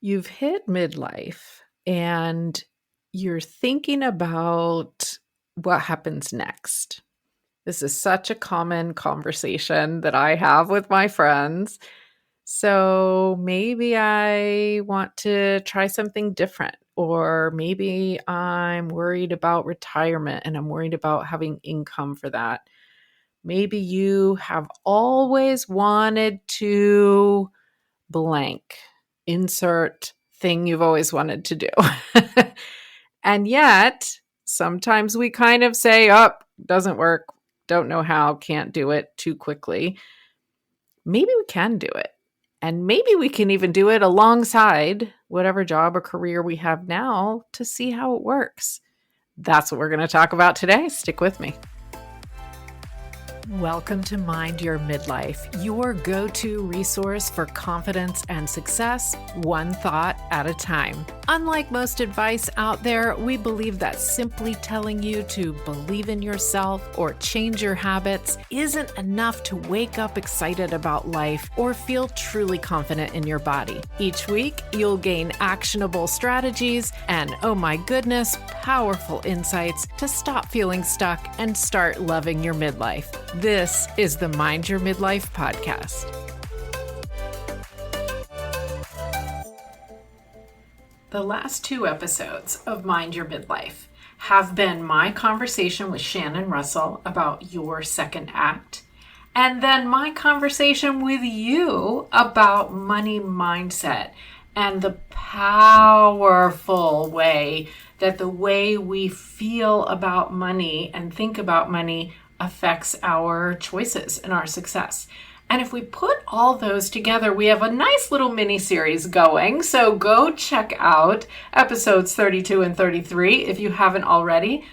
You've hit midlife and you're thinking about what happens next. This is such a common conversation that I have with my friends. So maybe I want to try something different, or maybe I'm worried about retirement and I'm worried about having income for that. Maybe you have always wanted to blank, insert thing you've always wanted to do. And yet, sometimes we kind of say, oh, doesn't work, don't know how, can't do it too quickly. Maybe we can do it. And maybe we can even do it alongside whatever job or career we have now to see how it works. That's what we're going to talk about today. Stick with me. Welcome to Mind Your Midlife, your go-to resource for confidence and success, one thought at a time. Unlike most advice out there, we believe that simply telling you to believe in yourself or change your habits isn't enough to wake up excited about life or feel truly confident in your body. Each week, you'll gain actionable strategies and, oh my goodness, powerful insights to stop feeling stuck and start loving your midlife. This is the Mind Your Midlife podcast. The last two episodes of Mind Your Midlife have been my conversation with Shannon Russell about your second act, and then my conversation with you about money mindset and the powerful way that the way we feel about money and think about money affects our choices and our success. And if we put all those together, we have a nice little mini series going. So go check out episodes 32 and 33 if you haven't already.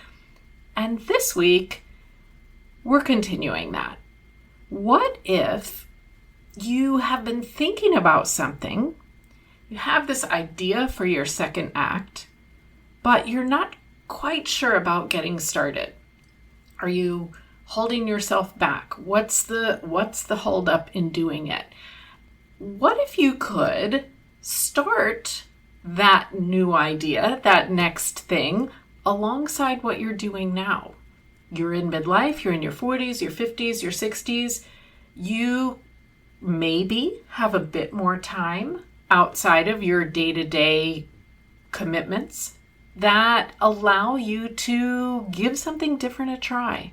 And this week, we're continuing that. What if you have been thinking about something, you have this idea for your second act, but you're not quite sure about getting started? Are you holding yourself back? What's the holdup in doing it? What if you could start that new idea, that next thing, alongside what you're doing now? You're in midlife, you're in your 40s, your 50s, your 60s. You maybe have a bit more time outside of your day-to-day commitments that allow you to give something different a try.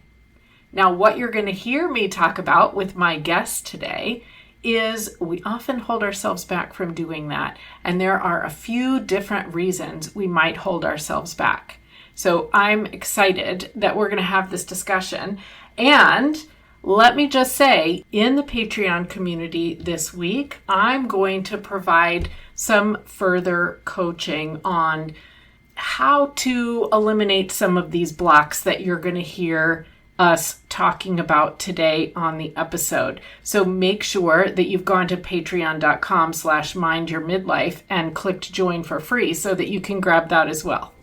Now, what you're going to hear me talk about with my guest today is we often hold ourselves back from doing that. And there are a few different reasons we might hold ourselves back. So I'm excited that we're going to have this discussion. And let me just say, in the Patreon community this week, I'm going to provide some further coaching on how to eliminate some of these blocks that you're going to hear us talking about today on the episode. So make sure that you've gone to patreon.com/mindyourmidlife and clicked join for free so that you can grab that as well.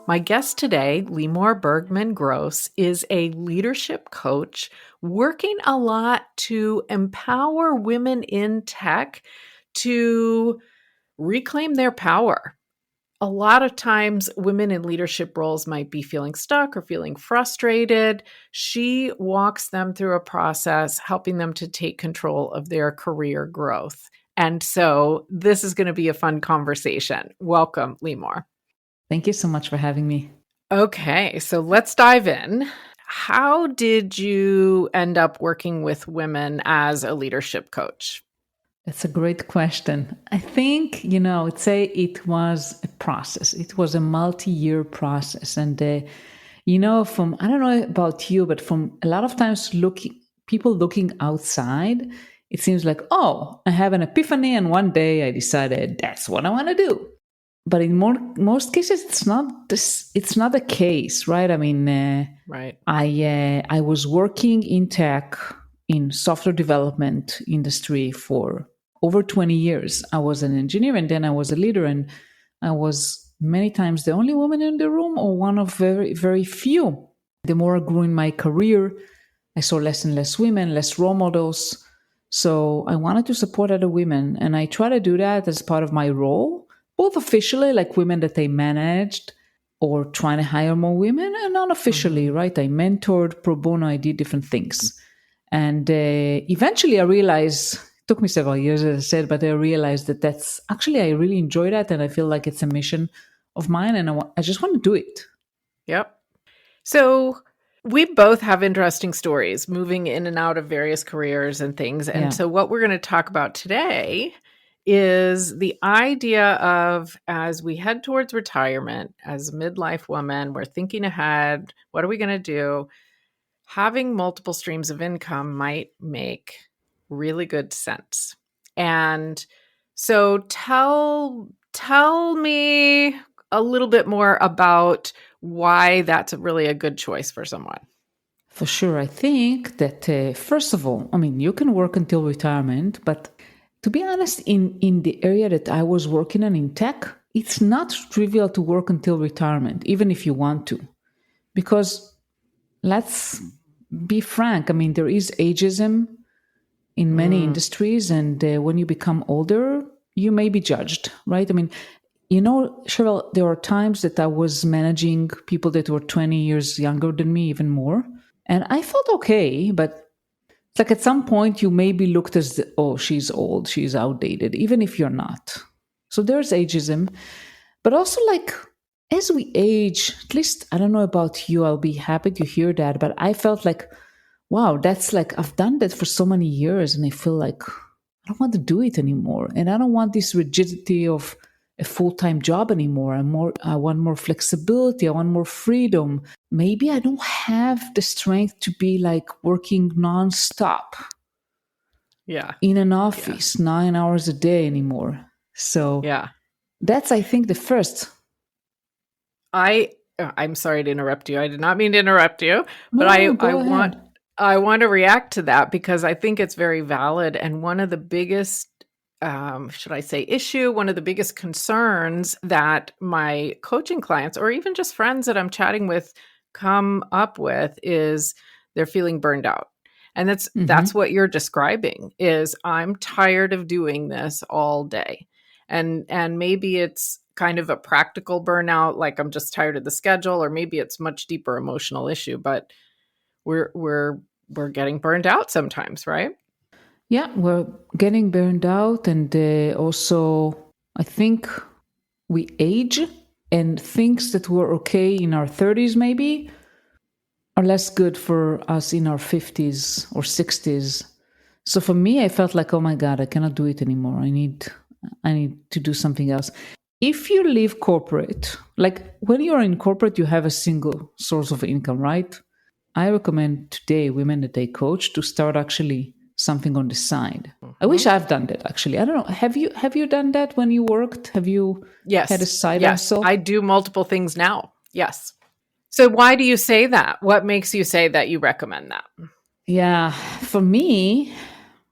My guest today, Limor Bergman Gross, is a leadership coach working a lot to empower women in tech to reclaim their power. A lot of times women in leadership roles might be feeling stuck or feeling frustrated. She walks them through a process, helping them to take control of their career growth. And so this is going to be a fun conversation. Welcome, Limor. Thank you so much for having me. Okay, so let's dive in. How did you end up working with women as a leadership coach? That's a great question. I think, I'd say it was a process. It was a multi-year process. And, I don't know about you, but from a lot of times people looking outside, it seems like, oh, I have an epiphany and one day I decided that's what I want to do. But in most cases, it's not the case, right? I mean, right. I was working in tech, in software development industry for over 20 years. I was an engineer and then I was a leader, and I was many times the only woman in the room or one of very, very few. The more I grew in my career, I saw less and less women, less role models. So I wanted to support other women, and I try to do that as part of my role, both officially, like women that I managed or trying to hire more women, and unofficially, right? I mentored pro bono, I did different things. And eventually I realized, it took me several years, as I said, but I realized that that's actually, I really enjoy that. And I feel like it's a mission of mine, and I just want to do it. Yep. So we both have interesting stories moving in and out of various careers and things. And so what we're going to talk about today is the idea of, as we head towards retirement, as a midlife woman, we're thinking ahead, what are we going to do? Having multiple streams of income might make really good sense. And so tell me a little bit more about why that's really a good choice for someone. For sure. I think that, first of all, I mean, you can work until retirement, but to be honest, in the area that I was working in tech, it's not trivial to work until retirement, even if you want to. Because let's be frank, I mean, there is ageism in many industries, and when you become older, you may be judged, right? I mean, Cheryl, there are times that I was managing people that were 20 years younger than me, even more. And I felt okay, but it's like at some point you may be looked as, oh, she's old, she's outdated, even if you're not. So there's ageism. But also, like, as we age, at least I don't know about you, I'll be happy to hear that. But I felt like, wow, that's like, I've done that for so many years, and I feel like I don't want to do it anymore. And I don't want this rigidity of a full-time job anymore. I want more flexibility. I want more freedom. Maybe I don't have the strength to be like working nonstop in an office 9 hours a day anymore. So that's, I think, the first. I'm sorry to interrupt you. I did not mean to interrupt you, but I want to react to that because I think it's very valid. And one of the biggest, should I say, one of the biggest concerns that my coaching clients or even just friends that I'm chatting with come up with is they're feeling burned out. And that's what you're describing is I'm tired of doing this all day. And maybe it's kind of a practical burnout, like I'm just tired of the schedule, or maybe it's much deeper emotional issue, but we're getting burned out sometimes, right? Yeah, we're getting burned out. And also, I think we age, and things that were okay in our 30s maybe are less good for us in our 50s or 60s. So for me, I felt like, oh my God, I cannot do it anymore. I need to do something else. If you leave corporate, like when you're in corporate, you have a single source of income, right? I recommend today women that I coach to start actually something on the side. I wish I've done that actually. I don't know. Have you done that when you worked? Have you had a side hustle? I do multiple things now. Yes. So why do you say that? What makes you say that you recommend that? Yeah, for me,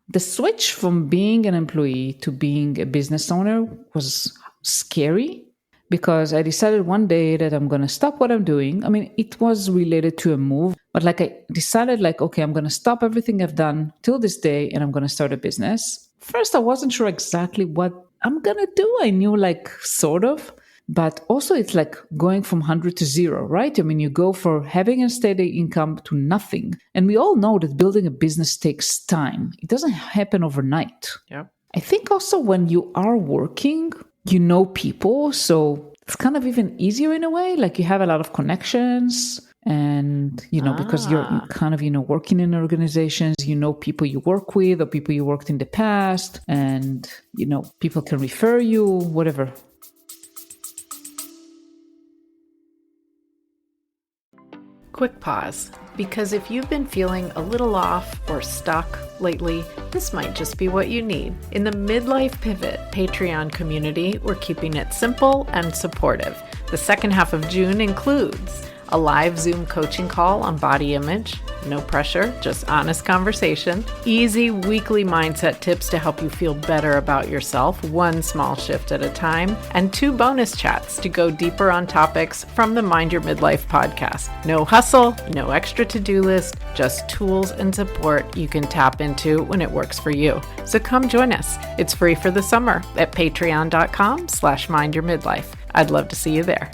the switch from being an employee to being a business owner was scary because I decided one day that I'm going to stop what I'm doing. I mean, it was related to a move, but like I decided like, okay, I'm going to stop everything I've done till this day and I'm going to start a business. First, I wasn't sure exactly what I'm going to do. I knew like sort of, but also it's like going from 100 to 0, right? I mean, you go for having a steady income to nothing. And we all know that building a business takes time. It doesn't happen overnight. Yeah. I think also when you are working, you know people. So it's kind of even easier in a way. Like you have a lot of connections and, because you're kind of, working in organizations, people you work with or people you worked in the past and, people can refer you, whatever. Quick pause, because if you've been feeling a little off or stuck lately, this might just be what you need. In the Midlife Pivot Patreon community, we're keeping it simple and supportive. The second half of June includes a live Zoom coaching call on body image, no pressure, just honest conversation, easy weekly mindset tips to help you feel better about yourself, one small shift at a time, and 2 bonus chats to go deeper on topics from the Mind Your Midlife podcast. No hustle, no extra to-do list, just tools and support you can tap into when it works for you. So come join us. It's free for the summer at patreon.com/mindyourmidlife. I'd love to see you there.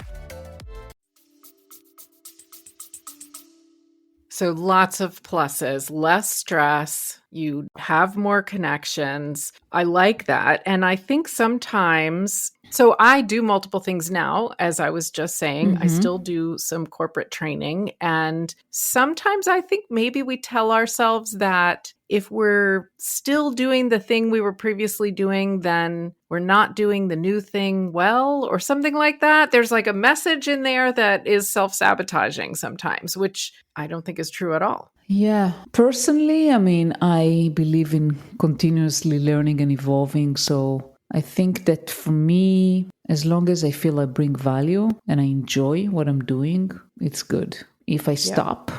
So lots of pluses, less stress, you have more connections. I like that. And I think sometimes, so I do multiple things now, as I was just saying. I still do some corporate training. And sometimes I think maybe we tell ourselves that if we're still doing the thing we were previously doing, then we're not doing the new thing well, or something like that. There's like a message in there that is self-sabotaging sometimes, which I don't think is true at all. Yeah. Personally, I mean, I believe in continuously learning and evolving. So I think that for me, as long as I feel I bring value and I enjoy what I'm doing, it's good. If I stop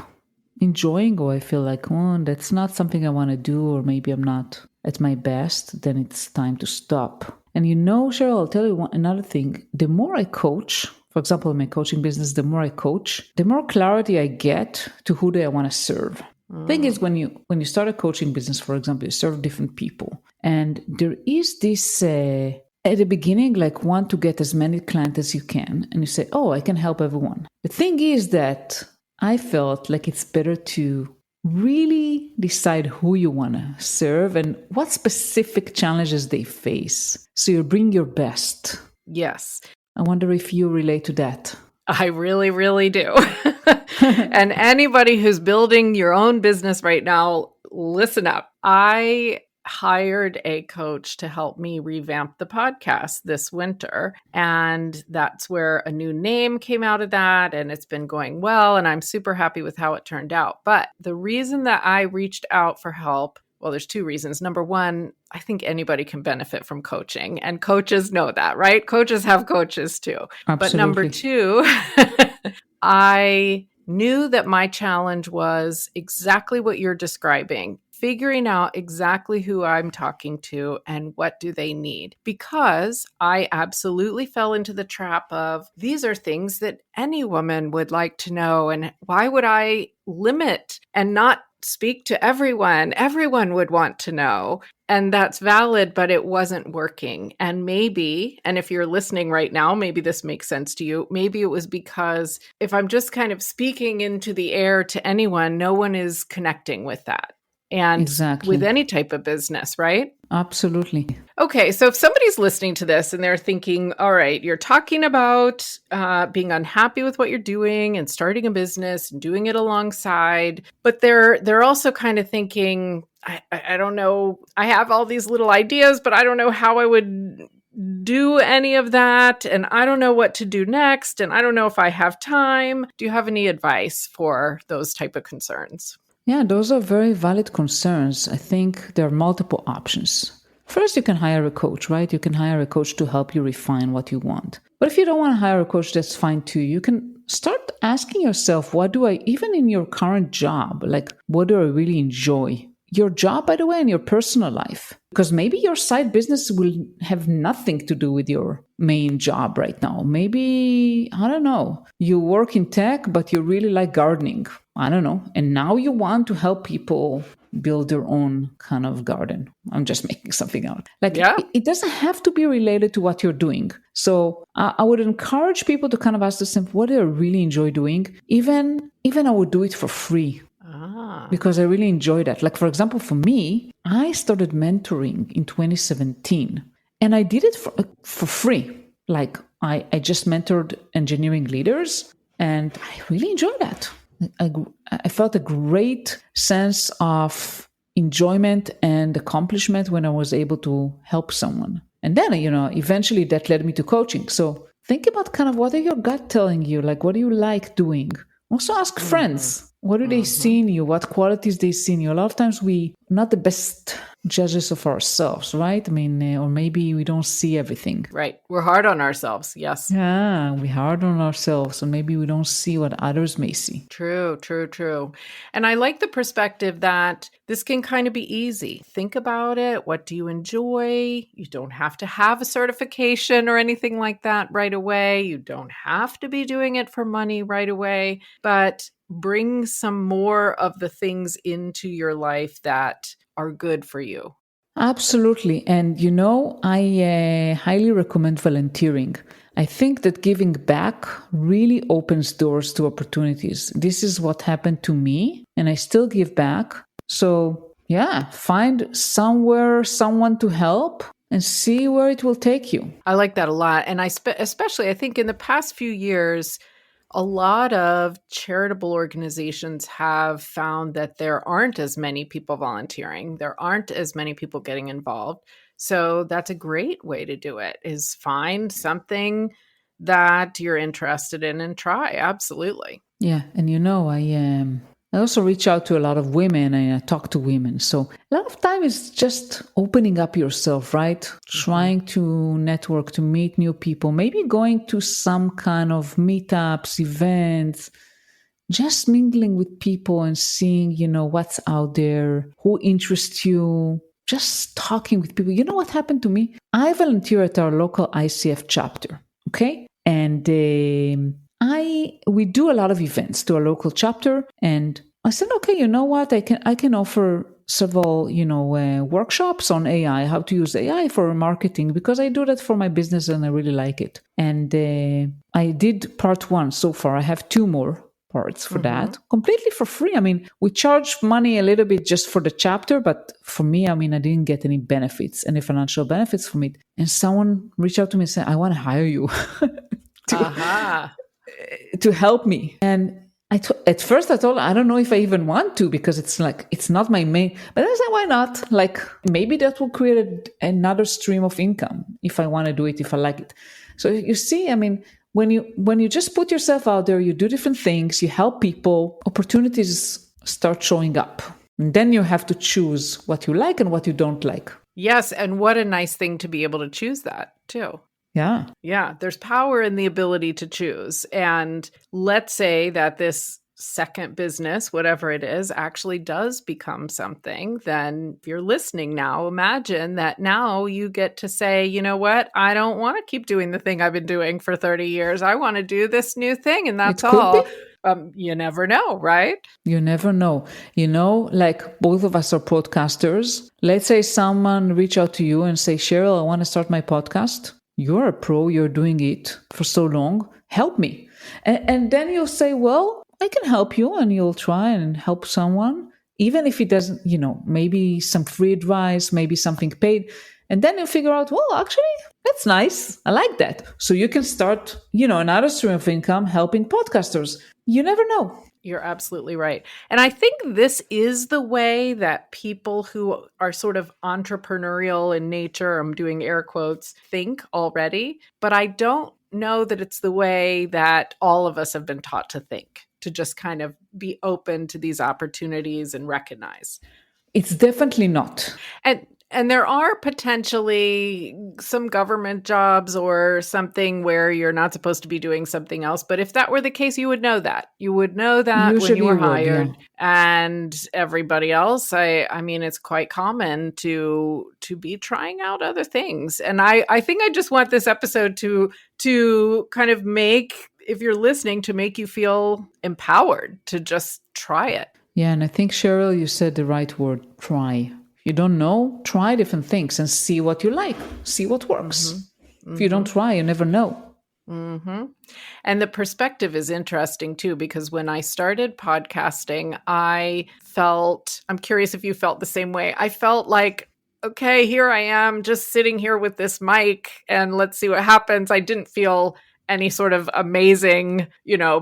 enjoying, or I feel like, oh, that's not something I want to do, or maybe I'm not at my best, then it's time to stop. And Cheryl, I'll tell you another thing. The more I coach, for example, in my coaching business, the more I coach, the more clarity I get to who do I want to serve. Thing is, when you start a coaching business, for example, you serve different people. And there is this, at the beginning, like want to get as many clients as you can. And you say, oh, I can help everyone. The thing is that I felt like it's better to really decide who you want to serve and what specific challenges they face. So you bring your best. Yes. I wonder if you relate to that. I really, really do. And anybody who's building your own business right now, listen up. I hired a coach to help me revamp the podcast this winter. And that's where a new name came out of that. And it's been going well. And I'm super happy with how it turned out. But the reason that I reached out for help, well, there's 2 reasons. Number one, I think anybody can benefit from coaching, and coaches know that, right? Coaches have coaches too. Absolutely. But number 2, I knew that my challenge was exactly what you're describing, figuring out exactly who I'm talking to and what do they need. Because I absolutely fell into the trap of, these are things that any woman would like to know. And why would I limit and not speak to everyone? Everyone would want to know. And that's valid, but it wasn't working. And maybe, and if you're listening right now, maybe this makes sense to you. Maybe it was because if I'm just kind of speaking into the air to anyone, no one is connecting with that. And exactly. With any type of business, right? Absolutely. Okay, so if somebody's listening to this and they're thinking, all right, you're talking about being unhappy with what you're doing and starting a business and doing it alongside, but they're also kind of thinking, I don't know, I have all these little ideas, but I don't know how I would do any of that, and I don't know what to do next, and I don't know if I have time. Do you have any advice for those type of concerns? Yeah, those are very valid concerns. I think there are multiple options. First, you can hire a coach, right? You can hire a coach to help you refine what you want. But if you don't want to hire a coach, that's fine too. You can start asking yourself, even in your current job, like, what do I really enjoy? Your job, by the way, and your personal life. Because maybe your side business will have nothing to do with your main job right now. Maybe, I don't know, you work in tech, but you really like gardening. I don't know. And now you want to help people build their own kind of garden. I'm just making something out. It doesn't have to be related to what you're doing. So I would encourage people to kind of ask themselves, what do I really enjoy doing? Even I would do it for free. Because I really enjoy that. Like, for example, for me, I started mentoring in 2017 and I did it for free. Like, I just mentored engineering leaders and I really enjoyed that. I felt a great sense of enjoyment and accomplishment when I was able to help someone. And then, eventually that led me to coaching. So think about kind of what are your gut telling you? Like, what do you like doing? Also ask friends. What do they Mm-hmm. see in you? What qualities they see in you? A lot of times we not the best judges of ourselves, right? I mean, or maybe we don't see everything. Right. We're hard on ourselves. Yes. Yeah, we hard on ourselves, and maybe we don't see what others may see. True, true, true. And I like the perspective that this can kind of be easy. Think about it. What do you enjoy? You don't have to have a certification or anything like that right away. You don't have to be doing it for money right away, but bring some more of the things into your life that are good for you. Absolutely. And I highly recommend volunteering. I think that giving back really opens doors to opportunities. This is what happened to me, and I still give back. So, yeah, find someone to help and see where it will take you. I like that a lot. And especially, I think in the past few years, a lot of charitable organizations have found that there aren't as many people volunteering. There aren't as many people getting involved. So that's a great way to do it, is find something that you're interested in and try. Absolutely. Yeah, and I also reach out to a lot of women and I talk to women. So a lot of time is just opening up yourself, right? Trying to network, to meet new people, maybe going to some kind of meetups, events, just mingling with people and seeing, what's out there, who interests you, just talking with people. You know what happened to me? I volunteer at our local ICF chapter, okay? And we do a lot of events to our local chapter, and I said, okay, you know what? I can offer several, workshops on AI, how to use AI for marketing, because I do that for my business and I really like it. And I did part 1 so far. I have 2 more parts for that, completely for free. I mean, we charge money a little bit just for the chapter, but for me, I mean, I didn't get any financial benefits from it. And someone reached out to me and said, I want to hire you to help me. And at first I thought, I don't know if I even want to, because it's not my main, but I said, why not? Like, maybe that will create another stream of income if I want to do it, if I like it. So you see, I mean, when you just put yourself out there, you do different things, you help people, opportunities start showing up. And then you have to choose what you like and what you don't like. Yes. And what a nice thing to be able to choose that too. Yeah. Yeah. There's power in the ability to choose. And let's say that this second business, whatever it is, actually does become something. Then if you're listening now, imagine that now you get to say, you know what? I don't want to keep doing the thing I've been doing for 30 years. I want to do this new thing. And that's all. You never know, right? You never know. Like both of us are podcasters. Let's say someone reach out to you and say, Cheryl, I want to start my podcast. You're a pro. You're doing it for so long. Help me. And then you'll say, well, I can help you, and you'll try and help someone, even if it doesn't, maybe some free advice, maybe something paid. And then you figure out, well, actually, that's nice. I like that. So you can start, another stream of income helping podcasters. You never know. You're absolutely right. And I think this is the way that people who are sort of entrepreneurial in nature, I'm doing air quotes, think already. But I don't know that it's the way that all of us have been taught to think, to just kind of be open to these opportunities and recognize. It's definitely not. And there are potentially some government jobs or something where you're not supposed to be doing something else. But if that were the case, you would know that. You would know that usually when you were hired. Yeah. And everybody else, I mean, it's quite common to be trying out other things. And I think I just want this episode to kind of make, if you're listening, to make you feel empowered to just try it. Yeah, and I think, Cheryl, you said the right word, try. You don't know, try different things and see what you like, see what works. If you don't try, you never know. And the perspective is interesting too, because when I started podcasting, I'm curious if you felt the same way. I felt like, okay, here I am just sitting here with this mic and let's see what happens. I didn't feel any sort of amazing,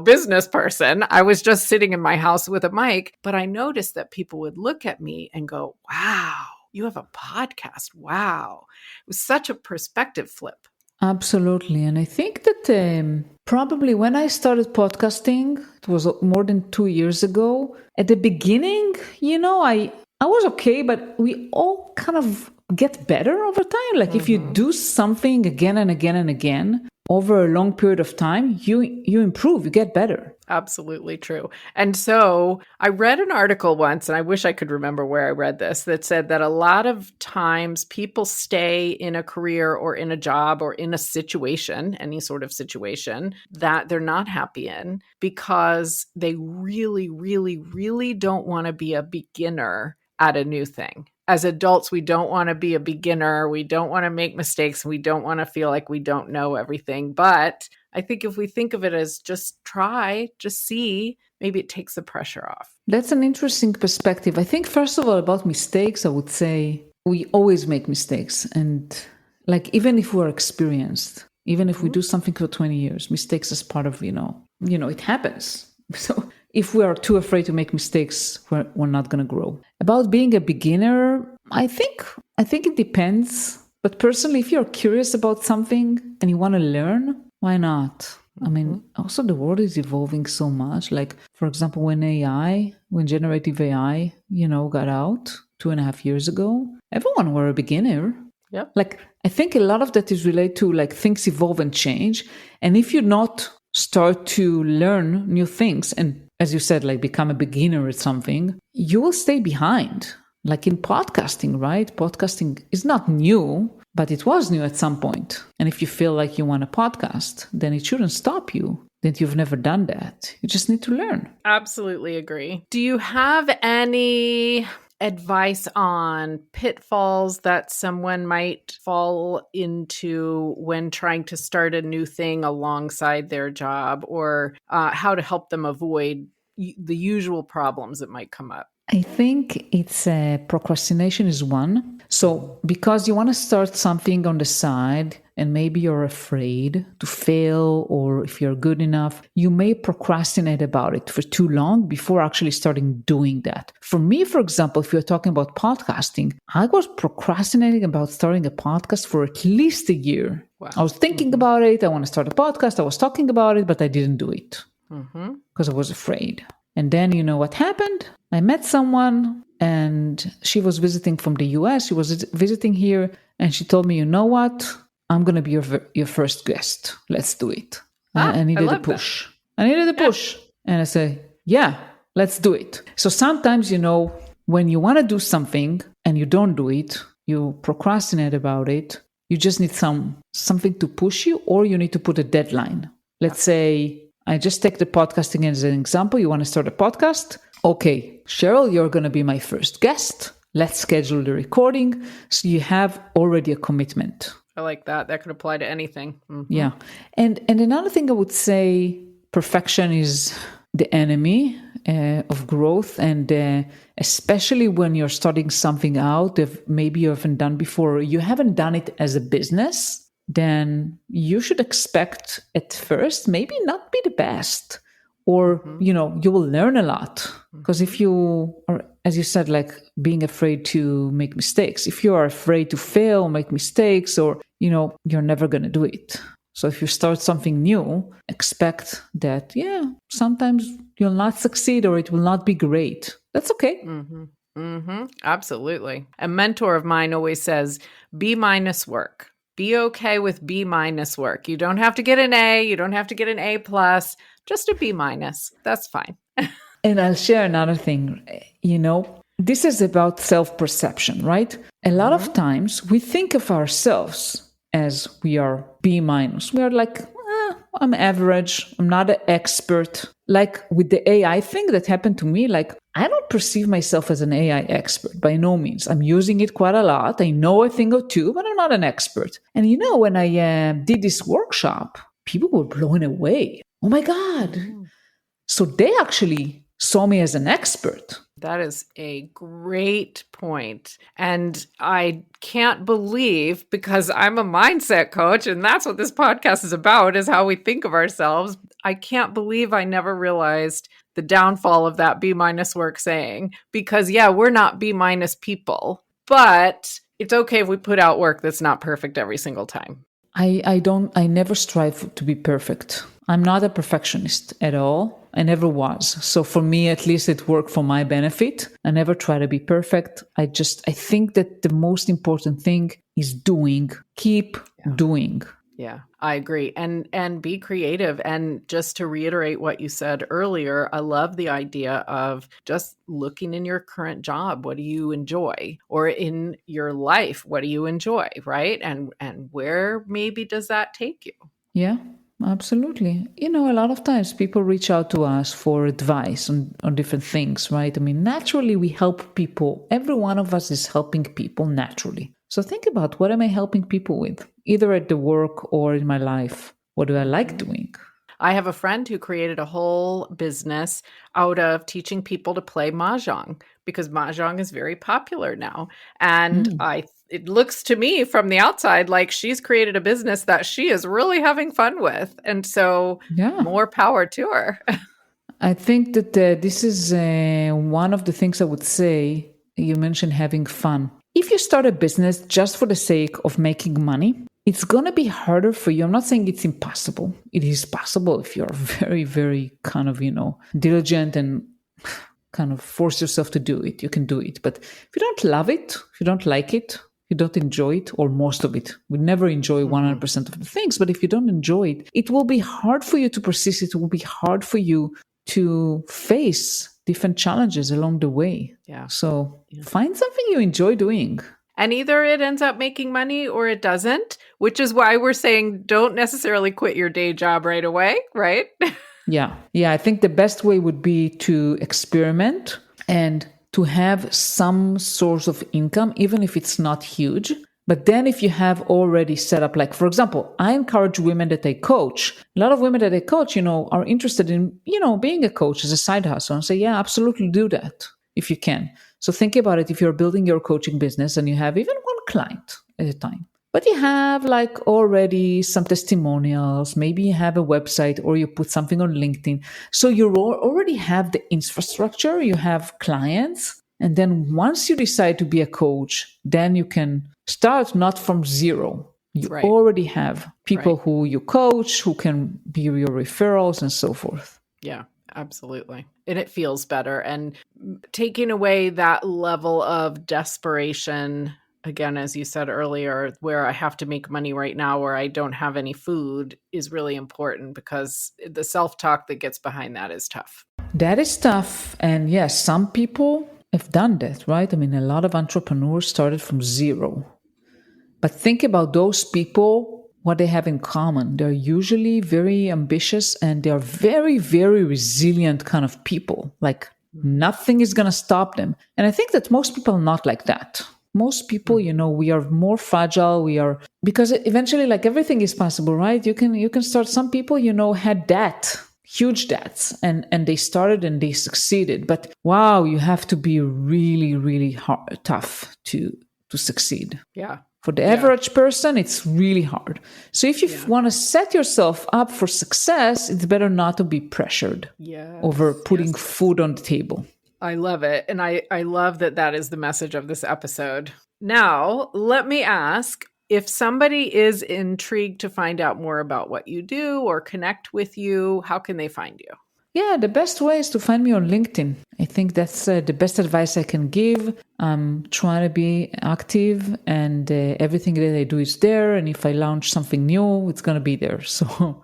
business person. I was just sitting in my house with a mic, but I noticed that people would look at me and go, wow, you have a podcast. Wow. It was such a perspective flip. Absolutely. And I think that probably when I started podcasting, it was more than 2 years ago. At the beginning, I was okay, but we all kind of get better over time. Like if you do something again and again and again over a long period of time, you improve, you get better. Absolutely true. And so I read an article once, and I wish I could remember where I read this, that said that a lot of times people stay in a career or in a job or in a situation, any sort of situation that they're not happy in because they really, really, really don't want to be a beginner at a new thing. As adults, we don't want to be a beginner. We don't want to make mistakes. We don't want to feel like we don't know everything. But I think if we think of it as just try, just see, maybe it takes the pressure off. That's an interesting perspective. I think, first of all, about mistakes, I would say we always make mistakes. And like, even if we're experienced, even if we do something for 20 years, mistakes is part of, it happens. So if we are too afraid to make mistakes, we're not going to grow. About being a beginner, I think it depends. But personally, if you're curious about something and you want to learn, why not? I mean, also the world is evolving so much. Like, for example, when generative AI, got out 2.5 years ago, everyone were a beginner. Yep. Like, I think a lot of that is related to like things evolve and change. And if you not start to learn new things and, as you said, like become a beginner at something, you will stay behind. Like in podcasting, right? Podcasting is not new, but it was new at some point. And if you feel like you want a podcast, then it shouldn't stop you that you've never done that. You just need to learn. Absolutely agree. Do you have any advice on pitfalls that someone might fall into when trying to start a new thing alongside their job, or how to help them avoid the usual problems that might come up? I think it's procrastination is one. So because you want to start something on the side and maybe you're afraid to fail, or if you're good enough, you may procrastinate about it for too long before actually starting doing that. For me, for example, if you're talking about podcasting, I was procrastinating about starting a podcast for at least a year. Wow. I was thinking about it. I want to start a podcast. I was talking about it, but I didn't do it because I was afraid. And then you know what happened? I met someone and she was visiting from the US. She was visiting here and she told me, you know what? I'm going to be your first guest. Let's do it. I needed a push. I needed a push. And I say, yeah, let's do it. So sometimes, when you want to do something and you don't do it, you procrastinate about it. You just need something to push you, or you need to put a deadline. Let's say, I just take the podcasting as an example. You want to start a podcast? Okay, Cheryl, you're going to be my first guest. Let's schedule the recording. So you have already a commitment. I like that. That could apply to anything. Yeah. And another thing I would say, perfection is the enemy of growth. And especially when you're starting something out that maybe you haven't done before, you haven't done it as a business, then you should expect at first maybe not be the best, or you will learn a lot. Because if you are, as you said, like being afraid to make mistakes, if you are afraid to fail, make mistakes, or you're never going to do it. So if you start something new, expect that sometimes you'll not succeed or it will not be great. That's okay. Absolutely. A mentor of mine always says B- work. Be okay with B- work. You don't have to get an A. You don't have to get an A+. Just a B-. That's fine. And I'll share another thing. This is about self-perception, right? A lot of times we think of ourselves as we are B-. We are like, I'm average. I'm not an expert. Like with the AI thing that happened to me, like I don't perceive myself as an AI expert by no means. I'm using it quite a lot. I know a thing or two, but I'm not an expert. And when I did this workshop, people were blown away. Oh my God. So they actually saw me as an expert. That is a great point. And I can't believe, because I'm a mindset coach and that's what this podcast is about, is how we think of ourselves. I can't believe I never realized the downfall of that B- work saying, because we're not B- people, but it's okay if we put out work that's not perfect every single time. I never strive to be perfect. I'm not a perfectionist at all. I never was. So for me, at least it worked for my benefit. I never try to be perfect. I think that the most important thing is doing. Keep doing. Yeah, I agree. And be creative. And just to reiterate what you said earlier, I love the idea of just looking in your current job, what do you enjoy? Or in your life, what do you enjoy, right? And where maybe does that take you? Yeah, absolutely. A lot of times people reach out to us for advice on different things, right? I mean, naturally, we help people. Every one of us is helping people naturally. So think about, what am I helping people with, either at the work or in my life? What do I like doing? I have a friend who created a whole business out of teaching people to play mahjong because mahjong is very popular now. And Mm, it looks to me from the outside like she's created a business that she is really having fun with. And so yeah. more power to her. I think that this is one of the things I would say. You mentioned having fun. If you start a business just for the sake of making money, it's going to be harder for you. I'm not saying it's impossible. It is possible if you're very, very kind of, diligent and kind of force yourself to do it. You can do it. But if you don't love it, if you don't like it, you don't enjoy it, or most of it. We never enjoy 100% of the things, but if you don't enjoy it, it will be hard for you to persist. It will be hard for you to face different challenges along the way. Yeah. So find something you enjoy doing. And either it ends up making money or it doesn't, which is why we're saying don't necessarily quit your day job right away, right? Yeah. I think the best way would be to experiment and to have some source of income, even if it's not huge. But then if you have already set up, like, for example, I encourage women that I coach. A lot of women that I coach, are interested in, being a coach as a side hustle, and say, yeah, absolutely do that if you can. So think about it. If you're building your coaching business and you have even one client at a time, but you have like already some testimonials, maybe you have a website or you put something on LinkedIn. So you already have the infrastructure, you have clients. And then once you decide to be a coach, then you can start not from zero. You already have people who you coach, who can be your referrals and so forth. Yeah, absolutely. And it feels better. And taking away that level of desperation, again, as you said earlier, where I have to make money right now, where I don't have any food, is really important because the self-talk that gets behind that is tough. That is tough. And yes, some people have done that, right? I mean, a lot of entrepreneurs started from zero. But think about those people, what they have in common. They're usually very ambitious and they're very, very resilient kind of people. Like nothing is going to stop them. And I think that most people are not like that. Most people, we are more fragile. Because eventually, like, everything is possible, right? You can start. Some people, had debt, huge debts, and they started and they succeeded. But wow, you have to be really, really hard, tough to succeed. Yeah. For the average person, it's really hard. So if you want to set yourself up for success, it's better not to be pressured over putting food on the table. I love it. And I love that is the message of this episode. Now, let me ask, if somebody is intrigued to find out more about what you do or connect with you, how can they find you? Yeah, the best way is to find me on LinkedIn. I think that's the best advice I can give. I'm trying to be active and everything that I do is there. And if I launch something new, it's going to be there. So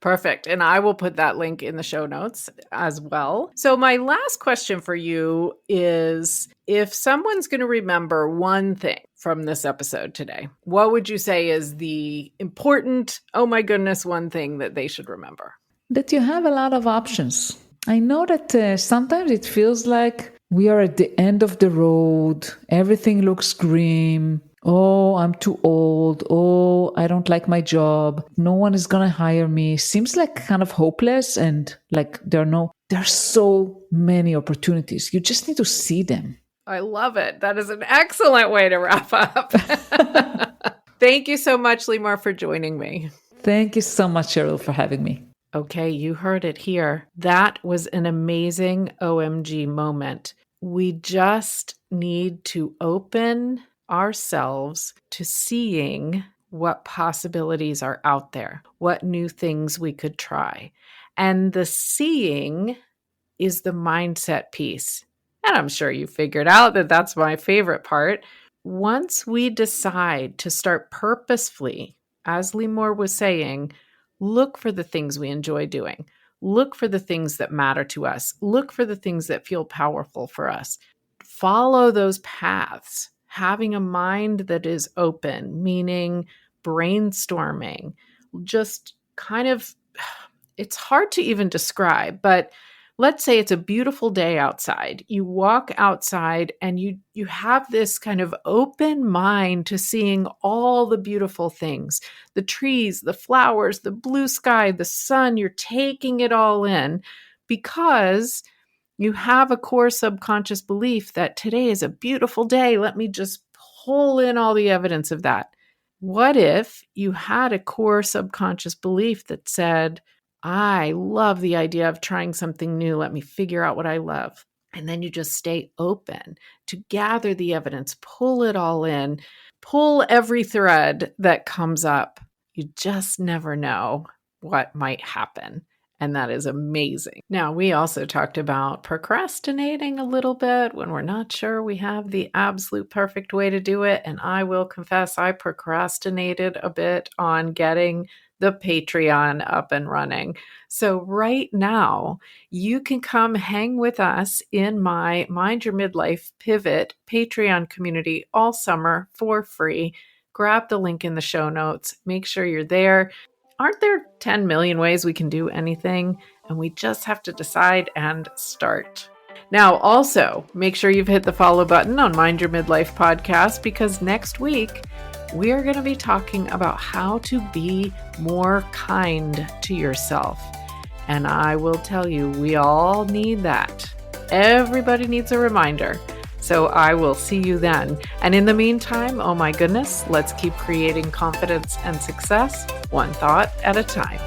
perfect. And I will put that link in the show notes as well. So my last question for you is, if someone's going to remember one thing from this episode today, what would you say is the important, oh my goodness, one thing that they should remember? That you have a lot of options. I know that sometimes it feels like we are at the end of the road. Everything looks grim. Oh, I'm too old. Oh, I don't like my job. No one is going to hire me. Seems like kind of hopeless, and like there are so many opportunities. You just need to see them. I love it. That is an excellent way to wrap up. Thank you so much, Limor, for joining me. Thank you so much, Cheryl, for having me. Okay, you heard it here. That was an amazing OMG moment. We just need to open ourselves to seeing what possibilities are out there, what new things we could try. And the seeing is the mindset piece. And I'm sure you figured out that that's my favorite part. Once we decide to start purposefully, as Limor was saying, look for the things we enjoy doing. Look for the things that matter to us. Look for the things that feel powerful for us. Follow those paths. Having a mind that is open, meaning brainstorming, just kind of, it's hard to even describe, but let's say it's a beautiful day outside. You walk outside and you have this kind of open mind to seeing all the beautiful things, the trees, the flowers, the blue sky, the sun. You're taking it all in because you have a core subconscious belief that today is a beautiful day. Let me just pull in all the evidence of that. What if you had a core subconscious belief that said, I love the idea of trying something new. Let me figure out what I love. And then you just stay open to gather the evidence, pull it all in, pull every thread that comes up. You just never know what might happen. And that is amazing. Now, we also talked about procrastinating a little bit when we're not sure we have the absolute perfect way to do it. And I will confess, I procrastinated a bit on getting the Patreon up and running. So right now, you can come hang with us in my Mind Your Midlife Pivot Patreon community all summer for free. Grab the link in the show notes. Make sure you're there. Aren't there 10 million ways we can do anything? And we just have to decide and start. Now, also, make sure you've hit the follow button on Mind Your Midlife podcast, because next week, we are going to be talking about how to be more kind to yourself. And I will tell you, we all need that. Everybody needs a reminder. So I will see you then. And in the meantime, oh my goodness, let's keep creating confidence and success one thought at a time.